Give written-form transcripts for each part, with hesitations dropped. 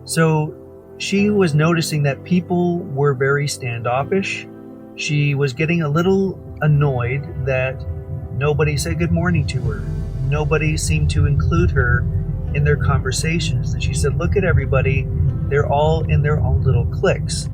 So she was noticing that people were very standoffish. She was getting a little annoyed that nobody said good morning to her. Nobody seemed to include her in their conversations. And she said, look at everybody, they're all in their own little cliques.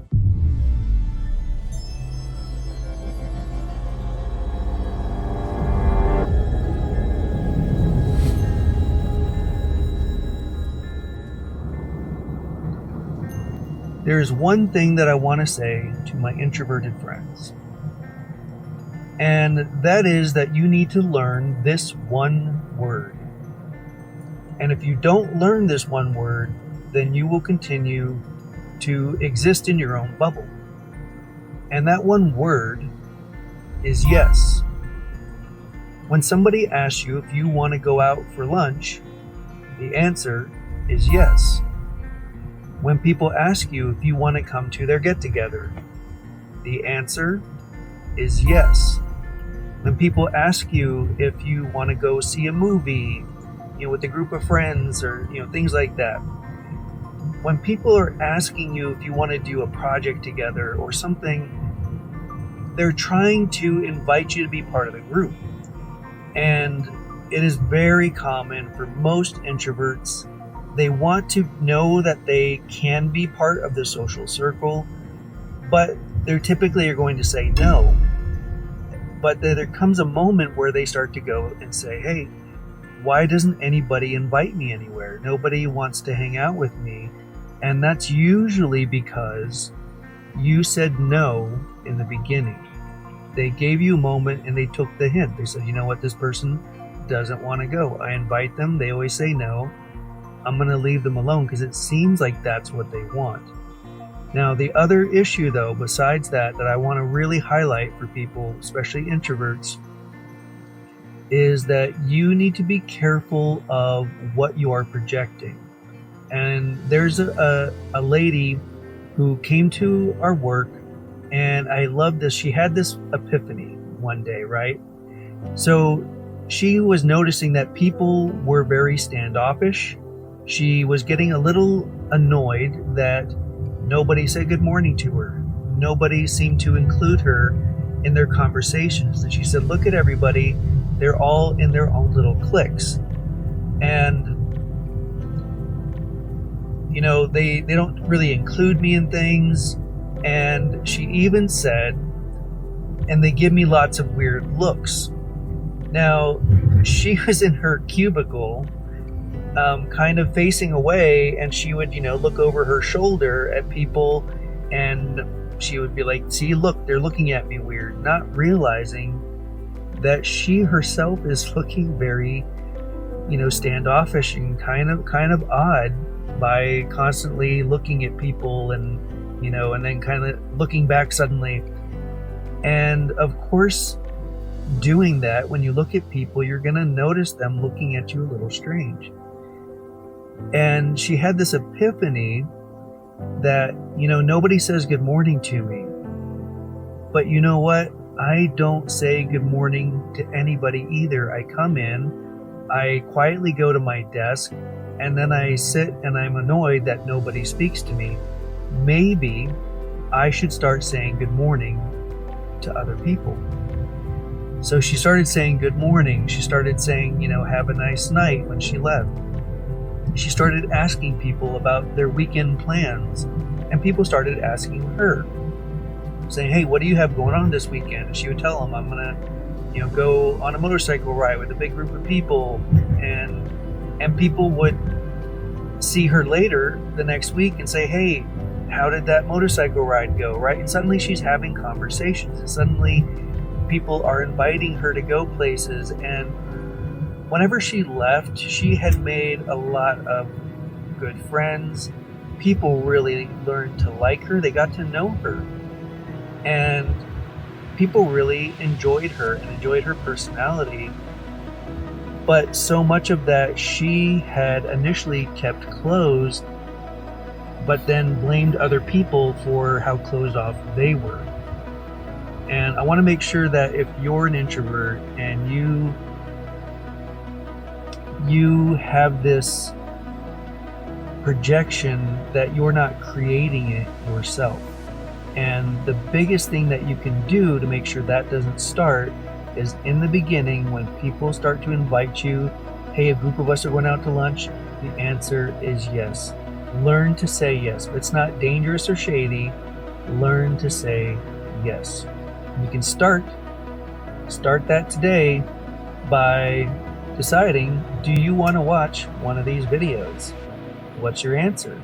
There's one thing that I want to say to my introverted friends, and that is that you need to learn this one word. And if you don't learn this one word, then you will continue to exist in your own bubble. And that one word is yes. When somebody asks you if you want to go out for lunch, the answer is yes. When people ask you if you want to come to their get-together, the answer is yes. When people ask you if you want to go see a movie, with a group of friends or, things like that. When people are asking you if you want to do a project together or something, they're trying to invite you to be part of the group. And it is very common for most introverts. They want to know that they can be part of the social circle, but they're typically are going to say no. But there comes a moment where they start to go and say, hey, why doesn't anybody invite me anywhere? Nobody wants to hang out with me. And that's usually because you said no in the beginning. They gave you a moment and they took the hint. They said, you know what, this person doesn't want to go. I invite them, they always say no. I'm going to leave them alone because it seems like that's what they want. Now, the other issue, though, besides that I want to really highlight for people, especially introverts, is that you need to be careful of what you are projecting. And there's a lady who came to our work, and I love this. She had this epiphany one day, right? So she was noticing that people were very standoffish. She was getting a little annoyed that nobody said good morning to her. Nobody seemed to include her in their conversations. And she said, look at everybody, they're all in their own little cliques. And they don't really include me in things. And she even said, and they give me lots of weird looks. Now, she was in her cubicle, kind of facing away, and she would, look over her shoulder at people, and she would be like, see, look, they're looking at me weird, not realizing that she herself is looking very, standoffish and kind of odd by constantly looking at people and, and then kind of looking back suddenly. And of course, doing that, when you look at people, you're going to notice them looking at you a little strange. And she had this epiphany that, nobody says good morning to me. But you know what? I don't say good morning to anybody either. I come in, I quietly go to my desk, and then I sit and I'm annoyed that nobody speaks to me. Maybe I should start saying good morning to other people. So she started saying good morning. She started saying, have a nice night when she left. She started asking people about their weekend plans, and people started asking her, saying, hey, what do you have going on this weekend? And she would tell them, I'm going to, go on a motorcycle ride with a big group of people. And people would see her later the next week and say, hey, how did that motorcycle ride go, right? And suddenly she's having conversations, and suddenly people are inviting her to go places. And whenever she left, she had made a lot of good friends. People really learned to like her. They got to know her. And people really enjoyed her and enjoyed her personality. But so much of that she had initially kept closed, but then blamed other people for how closed off they were. And I want to make sure that if you're an introvert and you have this projection that you're not creating it yourself. And the biggest thing that you can do to make sure that doesn't start is in the beginning, when people start to invite you, hey, a group of us are going out to lunch, the answer is yes. Learn to say yes. If it's not dangerous or shady, learn to say yes. You can start that today by deciding, do you want to watch one of these videos? What's your answer?